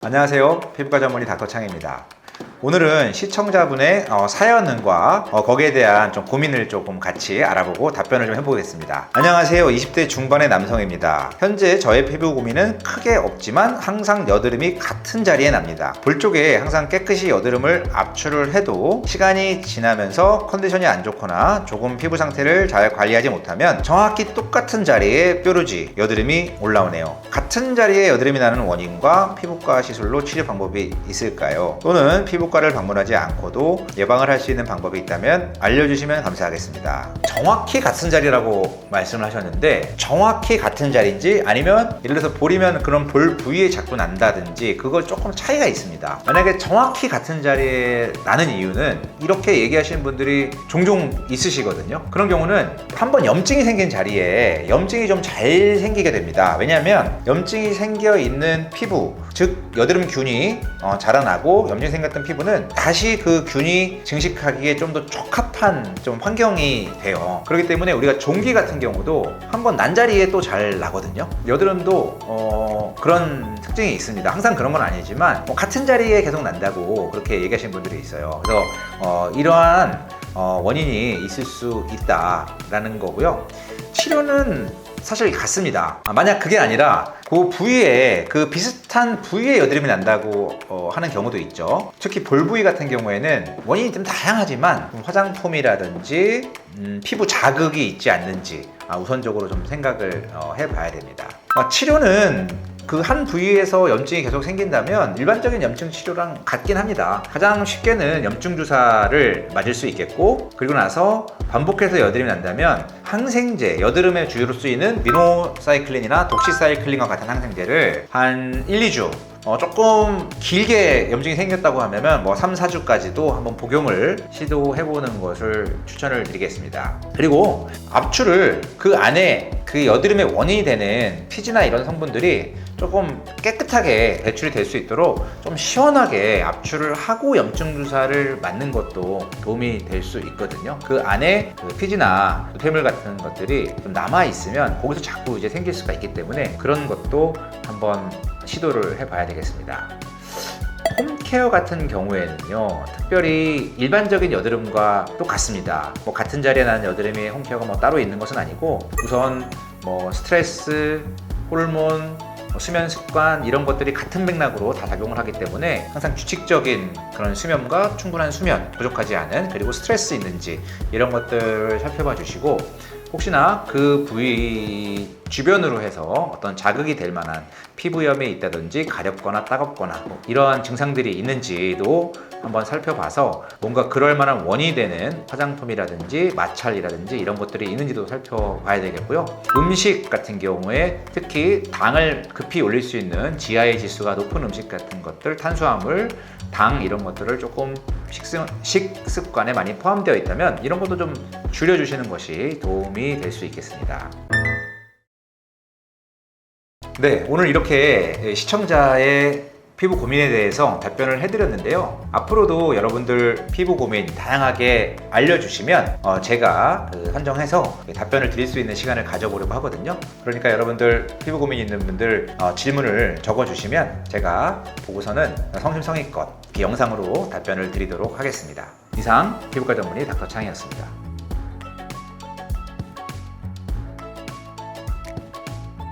안녕하세요. 피부과 전문의 닥터창입니다. 오늘은 시청자분의 사연과 거기에 대한 좀 고민을 조금 같이 알아보고 답변을 좀 해보겠습니다. 안녕하세요. 20대 중반의 남성입니다. 현재 저의 피부 고민은 크게 없지만 항상 여드름이 같은 자리에 납니다. 볼 쪽에 항상 깨끗이 여드름을 압출을 해도 시간이 지나면서 컨디션이 안 좋거나 조금 피부 상태를 잘 관리하지 못하면 정확히 똑같은 자리에 뾰루지, 여드름이 올라오네요. 같은 자리에 여드름이 나는 원인과 피부과 시술로 치료 방법이 있을까요? 또는 피부과를 방문하지 않고도 예방을 할 수 있는 방법이 있다면 알려주시면 감사하겠습니다. 정확히 같은 자리라고 말씀을 하셨는데, 정확히 같은 자리인지 아니면 예를 들어서 볼이면 그런 볼 부위에 자꾸 난다든지 그걸 조금 차이가 있습니다. 만약에 정확히 같은 자리에 나는 이유는 이렇게 얘기하시는 분들이 종종 있으시거든요. 그런 경우는 한번 염증이 생긴 자리에 염증이 좀 잘 생기게 됩니다. 왜냐하면 염증이 생겨 있는 피부, 즉 여드름균이 자라나고 염증이 생겼던 피부는 다시 그 균이 증식하기에 좀 더 적합한 좀 환경이 돼요. 그렇기 때문에 우리가 종기 같은 경우도 한번 난 자리에 또 잘 나거든요. 여드름도 그런 특징이 있습니다. 항상 그런 건 아니지만 같은 자리에 계속 난다고 그렇게 얘기하시는 분들이 있어요. 그래서 이러한 원인이 있을 수 있다라는 거고요. 치료는 사실 같습니다. 만약 그게 아니라 그 부위에, 그 비슷한 부위에 여드름이 난다고 하는 경우도 있죠. 특히 볼 부위 같은 경우에는 원인이 좀 다양하지만 화장품이라든지 피부 자극이 있지 않는지 우선적으로 좀 생각을 해봐야 됩니다. 치료는 그 한 부위에서 염증이 계속 생긴다면 일반적인 염증 치료랑 같긴 합니다. 가장 쉽게는 염증 주사를 맞을 수 있겠고, 그리고 나서 반복해서 여드름이 난다면 항생제, 여드름에 주로 쓰이는 미노사이클린이나 독시사이클린과 같은 항생제를 한 1, 2주 조금 길게 염증이 생겼다고 하면 3, 4주까지도 한번 복용을 시도해보는 것을 추천을 드리겠습니다. 그리고 압출을 그 안에 그 여드름의 원인이 되는 피지나 이런 성분들이 조금 깨끗하게 배출이 될 수 있도록 좀 시원하게 압출을 하고 염증 주사를 맞는 것도 도움이 될 수 있거든요. 그 안에 그 피지나 폐물 같은 것들이 좀 남아 있으면 거기서 자꾸 이제 생길 수가 있기 때문에 그런 것도 한번 시도를 해봐야 되겠습니다. 홈케어 같은 경우에는요, 특별히 일반적인 여드름과 똑같습니다. 같은 자리에 나는 여드름이 홈케어가 따로 있는 것은 아니고, 우선 스트레스, 호르몬, 수면 습관 이런 것들이 같은 맥락으로 다 작용을 하기 때문에 항상 규칙적인 그런 수면과 충분한 수면, 부족하지 않은, 그리고 스트레스 있는지 이런 것들을 살펴봐 주시고, 혹시나 그 부위 주변으로 해서 어떤 자극이 될 만한 피부염이 있다든지 가렵거나 따갑거나 이러한 증상들이 있는지도 한번 살펴봐서 뭔가 그럴 만한 원인이 되는 화장품이라든지 마찰이라든지 이런 것들이 있는지도 살펴봐야 되겠고요. 음식 같은 경우에 특히 당을 급히 올릴 수 있는 GI 지수가 높은 음식 같은 것들, 탄수화물, 당 이런 것들을 조금 식습관에 많이 포함되어 있다면 이런 것도 좀 줄여주시는 것이 도움이 될 수 있겠습니다. 네, 오늘 이렇게 시청자의 피부 고민에 대해서 답변을 해드렸는데요. 앞으로도 여러분들 피부 고민 다양하게 알려주시면 제가 선정해서 답변을 드릴 수 있는 시간을 가져보려고 하거든요. 그러니까 여러분들 피부 고민 있는 분들 질문을 적어주시면 제가 보고서는 성심성의껏 영상으로 답변을 드리도록 하겠습니다. 이상 피부과 전문의 닥터창이었습니다.